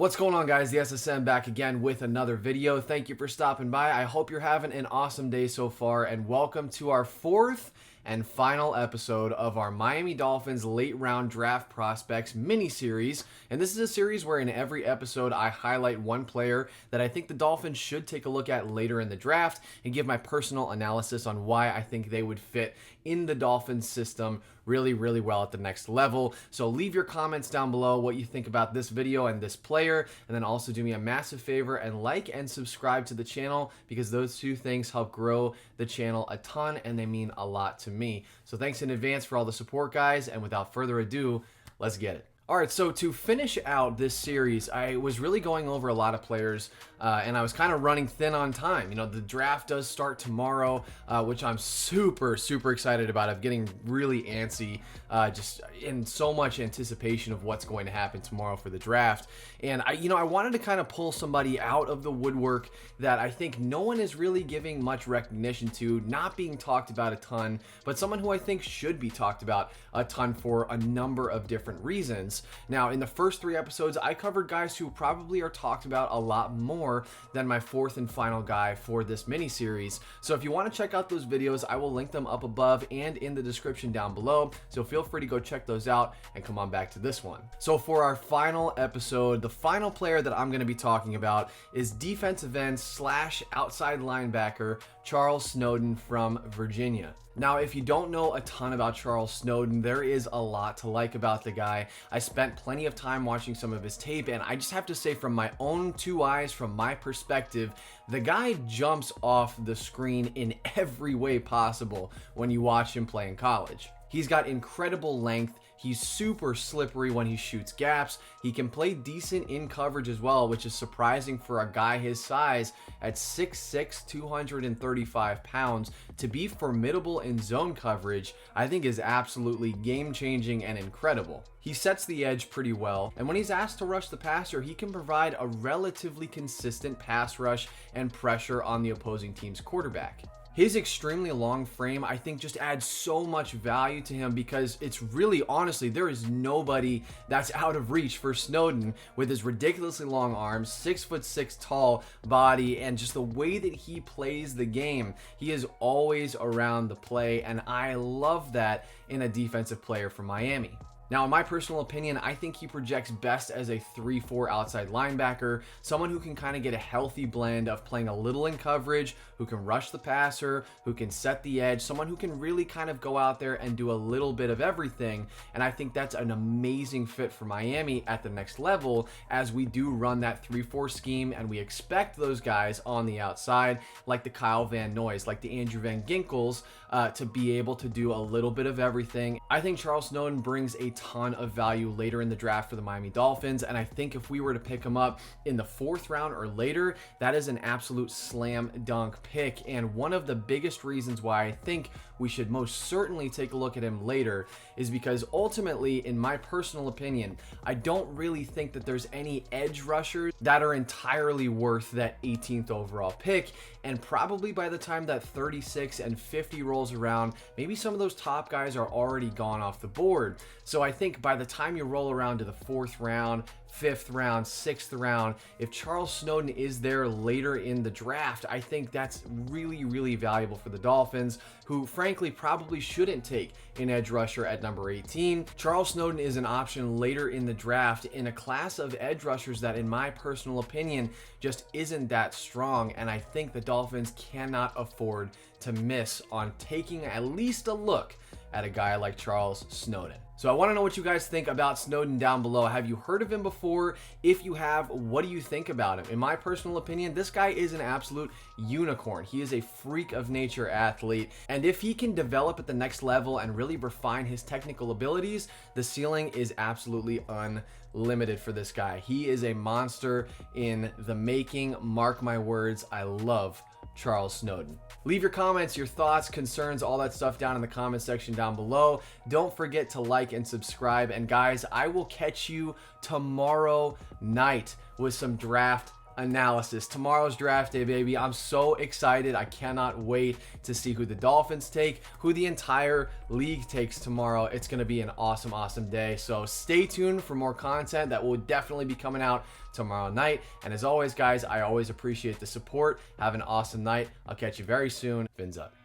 What's going on, guys? The SSN back again with another video. Thank you for stopping by. I hope you're having an awesome day so far, and welcome to our fourth and final episode of our Miami Dolphins late round draft prospects mini series. And this is a series where in every episode I highlight one player that I think the Dolphins should take a look at later in the draft and give my personal analysis on why I think they would fit in the Dolphins system really well at the next level. So leave your comments down below what you think about this video and this player, and then also do me a massive favor and like and subscribe to the channel, because those two things help grow the channel a ton and they mean a lot to me. So thanks in advance for all the support, guys, and without further ado, let's get it. All right, so to finish out this series, I was really going over a lot of players, and I was kind of running thin on time. You know, the draft does start tomorrow, which I'm super excited about. I'm getting really antsy, just in so much anticipation of what's going to happen tomorrow for the draft. And I wanted to kind of pull somebody out of the woodwork that I think no one is really giving much recognition to, not being talked about a ton, but someone who I think should be talked about a ton for a number of different reasons. Now, in the first three episodes, I covered guys who probably are talked about a lot more than my fourth and final guy for this mini series. So if you want to check out those videos, I will link them up above and in the description down below. So feel free to go check those out and come on back to this one. So for our final episode, the final player that I'm going to be talking about is defensive end / outside linebacker Charles Snowden from Virginia. Now, if you don't know a ton about Charles Snowden, there is a lot to like about the guy. I spent plenty of time watching some of his tape, and I just have to say, from my own two eyes, from my perspective, the guy jumps off the screen in every way possible when you watch him play in college. He's got incredible length. He's super slippery when he shoots gaps. He can play decent in coverage as well, which is surprising for a guy his size at 6'6", 235 pounds. To be formidable in zone coverage, I think is absolutely game-changing and incredible. He sets the edge pretty well, and when he's asked to rush the passer, he can provide a relatively consistent pass rush and pressure on the opposing team's quarterback. His extremely long frame, I think, just adds so much value to him, because it's really, honestly, there is nobody that's out of reach for Snowden with his ridiculously long arms, 6'6" tall body, and just the way that he plays the game. He is always around the play, and I love that in a defensive player from Miami. Now, in my personal opinion, I think he projects best as a 3-4 outside linebacker, someone who can kind of get a healthy blend of playing a little in coverage, who can rush the passer, who can set the edge, someone who can really kind of go out there and do a little bit of everything. And I think that's an amazing fit for Miami at the next level, as we do run that 3-4 scheme, and we expect those guys on the outside, like the Kyle Van Noys, like the Andrew Van Ginkles, to be able to do a little bit of everything. I think Charles Snowden brings a ton of value later in the draft for the Miami Dolphins, and I think if we were to pick him up in the 4th round or later, that is an absolute slam dunk pick. And one of the biggest reasons why I think we should most certainly take a look at him later is because ultimately, in my personal opinion, I don't really think that there's any edge rushers that are entirely worth that 18th overall pick. And probably by the time that 36 and 50 rolls around, maybe some of those top guys are already gone off the board. So I think by the time you roll around to the 4th round, 5th round, 6th round, if Charles Snowden is there later in the draft, I think that's really valuable for the Dolphins, who frankly probably shouldn't take an edge rusher at number 18. Charles Snowden is an option later in the draft in a class of edge rushers that, in my personal opinion, just isn't that strong, and I think the Dolphins cannot afford to miss on taking at least a look at a guy like Charles Snowden. So I want to know what you guys think about Snowden down below. Have you heard of him before? If you have, what do you think about him? In my personal opinion, this guy is an absolute unicorn. He is a freak of nature athlete, and if he can develop at the next level and really refine his technical abilities, the ceiling is absolutely unlimited for this guy. He is a monster in the making. Mark my words, I love Charles Snowden. Leave your comments, your thoughts, concerns, all that stuff down in the comment section down below. Don't forget to like and subscribe. And guys, I will catch you tomorrow night with some draft analysis. Tomorrow's draft day, baby. I'm so excited. I cannot wait to see who the Dolphins take, who the entire league takes tomorrow. It's going to be an awesome, awesome day. So stay tuned for more content that will definitely be coming out tomorrow night. And as always, guys, I always appreciate the support. Have an awesome night. I'll catch you very soon. Fins up.